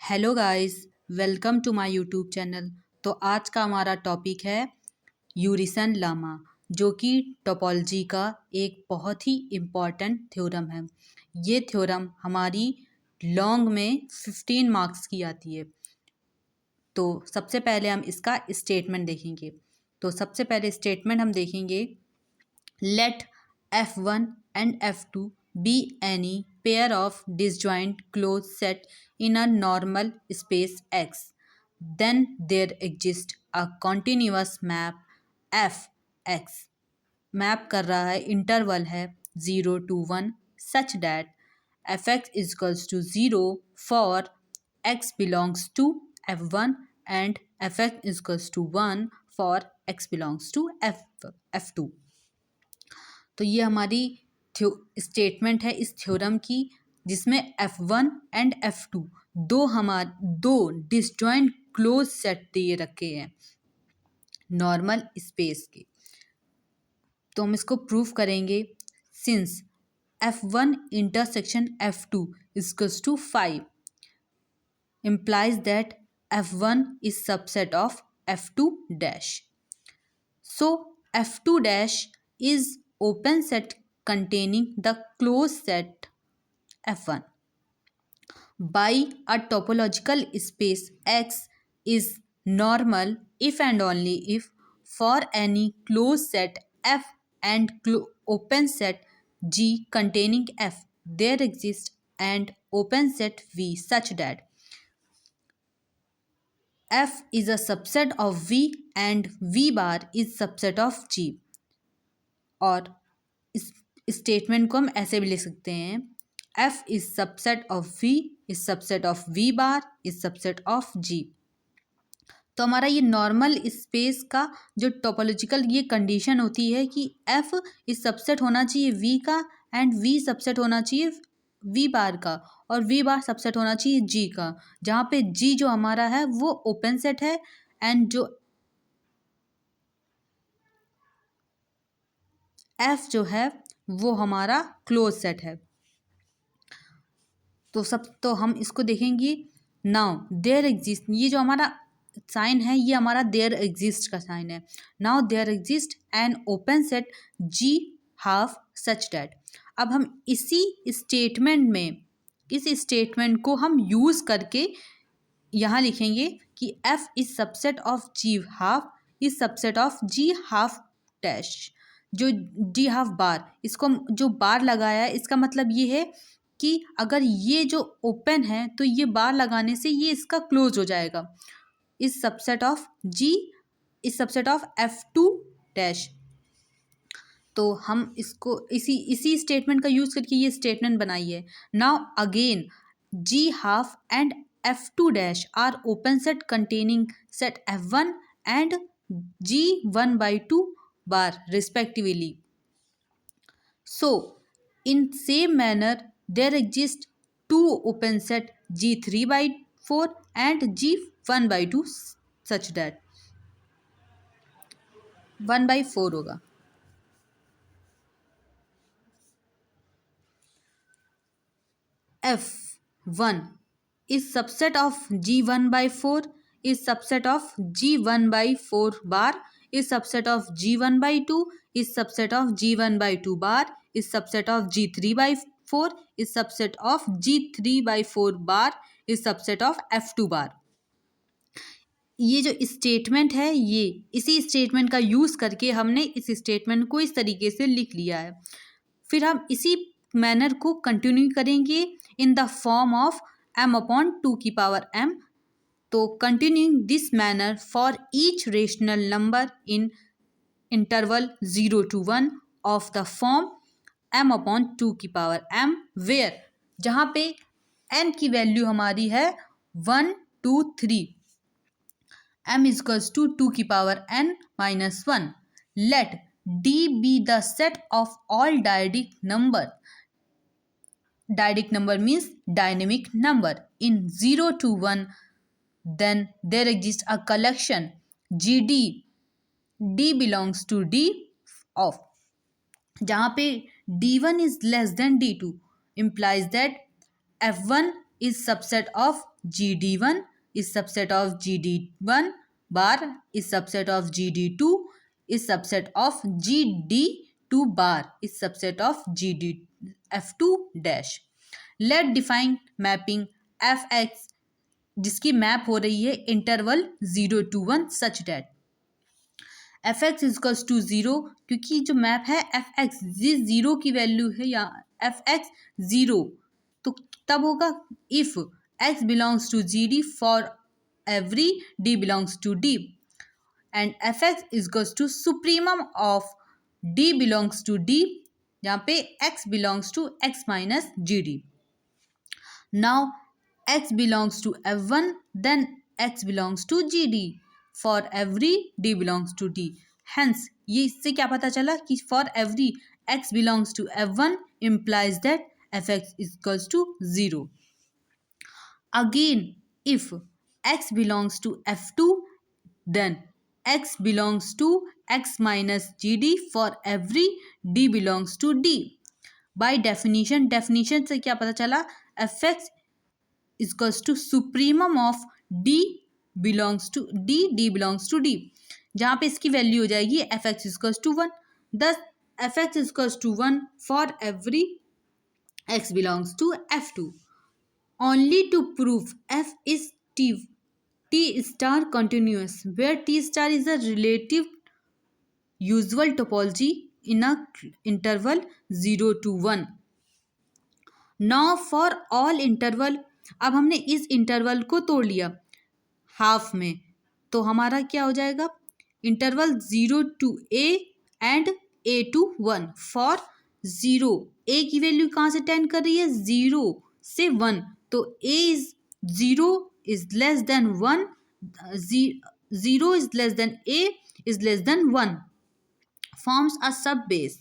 Hello guys, welcome to my YouTube channel. तो आज का हमारा टॉपिक है यूरिसन लामा, जो कि टोपोलॉजी का एक बहुत ही इम्पॉर्टेंट थ्योरम है। ये थ्योरम हमारी लॉन्ग में 15 मार्क्स की आती है। तो सबसे पहले हम इसका स्टेटमेंट देखेंगे। तो सबसे पहले स्टेटमेंट हम देखेंगे, let f1 and f2 be any pair of disjoint closed set in a normal space X. Then there exists a continuous map f(x). Map कर रहा है, इंटरवल है 0 to 1 such that f(x) is equals to 0 for x belongs to f1 and f(x) is equals to 1 for x belongs to f2। तो ये हमारी statement है इस theorem की, जिसमें F1 एंड F2 दो डिसजॉइंट क्लोज सेट दिए रखे हैं नॉर्मल स्पेस के। तो हम इसको प्रूव करेंगे। Since F1 intersection F2 equals to 5 implies that F1 is subset of F2 dash. So F2 dash is open set containing the closed set F1 by a topological space X is normal if and only if for any closed set F and open set G containing F there exists an open set V such that F is a subset of V and V bar is subset of G। और इस statement को हम ऐसे भी लिख सकते हैं, F is subset of V is subset of V bar is subset of G। तो हमारा ये नॉर्मल स्पेस का जो टोपोलॉजिकल ये कंडीशन होती है कि F इज सबसेट होना चाहिए V का एंड V सबसेट होना चाहिए V बार का और V बार सबसेट होना चाहिए G का, जहाँ पे G जो हमारा है वो ओपन सेट है एंड जो F जो है वो हमारा क्लोज सेट है। तो हम इसको देखेंगे। नाउ देयर एग्जिस्ट, ये जो हमारा साइन है ये हमारा देयर एग्जिस्ट का साइन है। Now there exist an open set G half such that. अब हम इसी स्टेटमेंट में इस स्टेटमेंट को हम यूज़ करके यहाँ लिखेंगे कि F is subset of G half is subset of G half dash. जो G हाफ बार, इसको जो बार लगाया है इसका मतलब ये है कि अगर ये जो ओपन है तो ये बार लगाने से ये इसका क्लोज हो जाएगा। इस सबसेट ऑफ G इस सबसेट ऑफ F2 डैश। तो हम इसको इसी स्टेटमेंट का यूज़ करके ये स्टेटमेंट बनाई है। Now again G half and F2 dash are open set containing set F1 and G1/2 bar respectively. So in same manner there exist two open set G3/4 and G1/2 such that 1/4 होगा। F1 is subset of G1/4 is subset of G1/4 bar is subset of G1/2 is subset of G1/2 bar is subset of G3/4 is subset of G3/4 bar is subset of F2 bar। ये जो statement है ये इसी statement का use करके हमने इस statement को इस तरीके से लिख लिया है। फिर हम इसी मैनर को कंटिन्यू करेंगे in the form of m/2m। तो continuing this manner for each rational number in interval 0 to 1 of the form m/2m, where जहाँ पे n की वैल्यू हमारी है 1 2 3, m is equals to 2n-1। Let D be the set of all dyadic number. Dyadic number means dynamic number in 0 to 1. Then there exists a collection GD. D belongs to D of, जहाँ पे D1 is less than D2 implies that F1 is subset of GD1 is subset of GD1 bar is subset of GD2 is subset of GD2 bar is subset of GD F2 dash. Let define mapping Fx जिसकी map हो रही है interval 0 to 1 such that f x equals to zero, क्योंकि जो map है f x ये zero की value है या एफ एक्स ज़ीरो, तो तब होगा if x belongs to g d for every d belongs to d and f x equals to supremum of d belongs to d, जहाँ पे x belongs to x minus g d. Now x belongs to f1, then x belongs to gd for every d belongs to d. Hence ये इससे क्या पता चला कि for every x belongs to f1 implies that fx is equals to 0. Again, if x belongs to f2, then x belongs to x minus gd for every d belongs to d. By definition से क्या पता चला fx is equals to supremum of d belongs to d belongs to d, जहाँ पे इसकी value हो जाएगी F x equals to 1. Thus f x equals to 1 for every x belongs to f2. Only to prove f is t star continuous where t star is a relative usual topology in a interval 0 to 1. Now for all interval, अब हमने इस interval को तोड़ लिया half में, तो हमारा क्या हो जाएगा interval 0 to a and a to 1 for 0. a की वैल्यू कहाँ से टेंड कर रही है 0 से 1, तो a is 0 is less than 1, 0 is less than a is less than 1 forms a sub base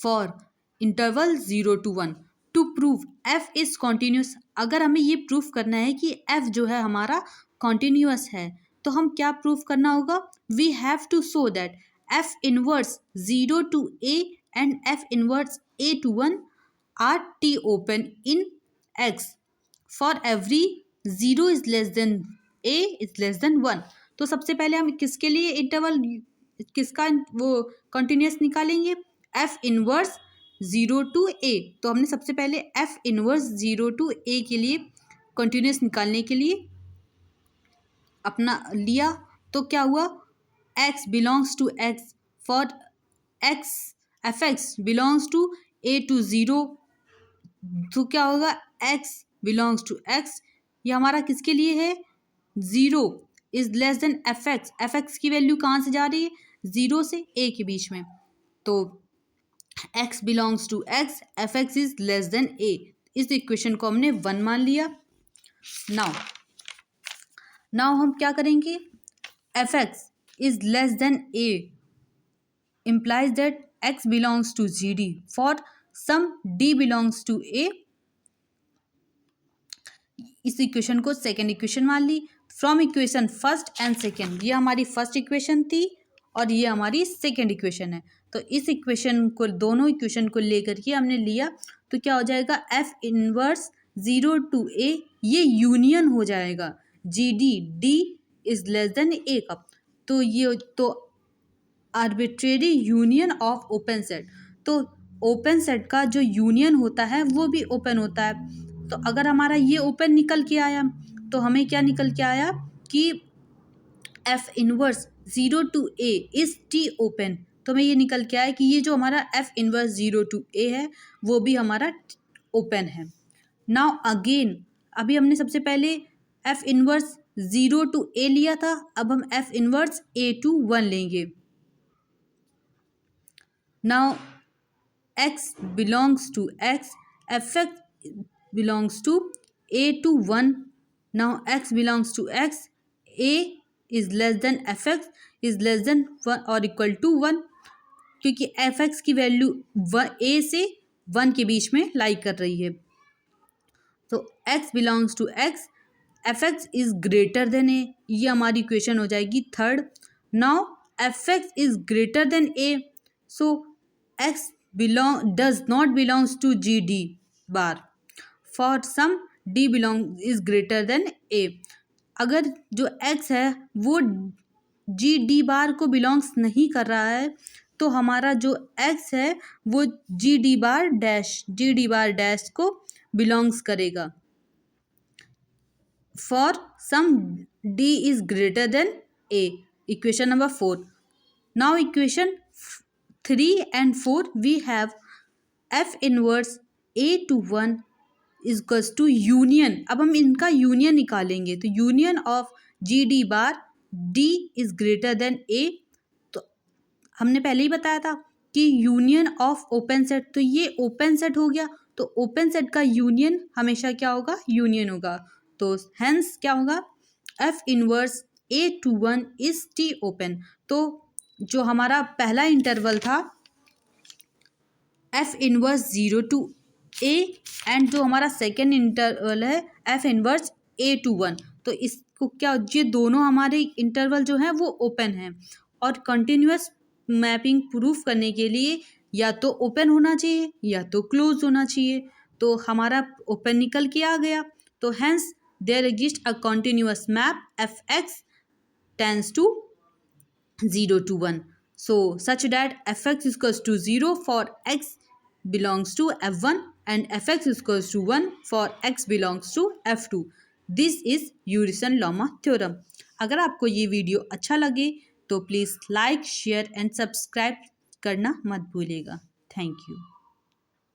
for interval 0 to 1. To prove f is continuous, अगर हमें ये प्रूफ करना है कि f जो है हमारा कॉन्टीन्यूअस है, तो हम क्या प्रूफ करना होगा we have to show that f inverse 0 to a and f inverse a to 1 are t open in x for every 0 is less than a is less than 1. तो सबसे पहले हम किसके लिए इंटरवल किसका वो कॉन्टीन्यूअस निकालेंगे f इनवर्स 0 to a. तो हमने सबसे पहले f इनवर्स 0 to a के लिए कंटिन्यूस निकालने के लिए अपना लिया, तो क्या हुआ x belongs to x for x f x belongs to a to 0, तो क्या होगा x बिलोंग्स टू x, ये हमारा किसके लिए है 0 is less than f x की वैल्यू कहाँ से जा रही है 0 से a के बीच में, तो x belongs to x f x is less than a. इस इक्वेशन को हमने 1 मान लिया. नाउ हम क्या करेंगे f x is less than a implies that x belongs to gd for some d belongs to a. इस इक्वेशन को सेकेंड इक्वेशन मान ली. From equation first and second, ये हमारी फर्स्ट इक्वेशन थी और ये हमारी सेकेंड इक्वेशन है, तो इस इक्वेशन को दोनों इक्वेशन को लेकर के हमने लिया, तो क्या हो जाएगा f इनवर्स 0 to a, ये यूनियन हो जाएगा G D D is less than a का, तो ये तो arbitrary union of open set. तो ओपन सेट का जो यूनियन होता है वो भी ओपन होता है, तो अगर हमारा ये ओपन निकल के आया तो हमें क्या निकल के आया कि f inverse 0 to a is t open, तो हमें ये निकल के आया कि ये जो हमारा f इनवर्स 0 to a है वो भी हमारा ओपन है. नाउ अगेन अभी हमने सबसे पहले f इनवर्स 0 to a लिया था, अब हम f इनवर्स a to 1 लेंगे. Now x belongs to x f x belongs to a to 1. Now x belongs to x a is less than f x is less than 1 और equal to 1, क्योंकि f x की value a से 1 के बीच में लाई कर रही है, तो x belongs to x f x is greater than a, ये हमारी इक्वेशन हो जाएगी third. Now f x is greater than a, so x does not belongs to gd bar for some D belong is greater than A। अगर जो X है वो G D बार को belongs नहीं कर रहा है तो हमारा जो X है वो G D बार डैश को बिलोंग्स करेगा। For some D is greater than A, equation number 4. Now equation 3 and 4 we have F inverse A to 1 is equals to union। अब हम इनका यूनियन निकालेंगे तो union of G D bar D is greater than A। तो हमने पहले ही बताया था कि यूनियन ऑफ ओपन सेट, तो ये ओपन सेट हो गया तो ओपन सेट का यूनियन हमेशा क्या होगा, यूनियन होगा। तो हेंस क्या होगा, f inverse a to one is t open. तो जो हमारा पहला इंटरवल था f inverse 0 to a and जो हमारा सेकेंड इंटरवल है एफ इनवर्स ए टू 1, तो इसको क्या, ये दोनों हमारे इंटरवल जो हैं वो ओपन हैं और कंटिन्यूअस मैपिंग प्रूफ करने के लिए या तो ओपन होना चाहिए या तो क्लोज होना चाहिए। तो हमारा ओपन निकल के आ गया। तो hence there exist a continuous map f x tends to 0 to 1, so such that fx is equals to 0 for x belongs to f1 and fx is equals to 1 for x belongs to f2। this is Urysohn lemma theorem. अगर आपको ये video अच्छा लगे तो please like share and subscribe करना मत भूलिएगा। Thank you.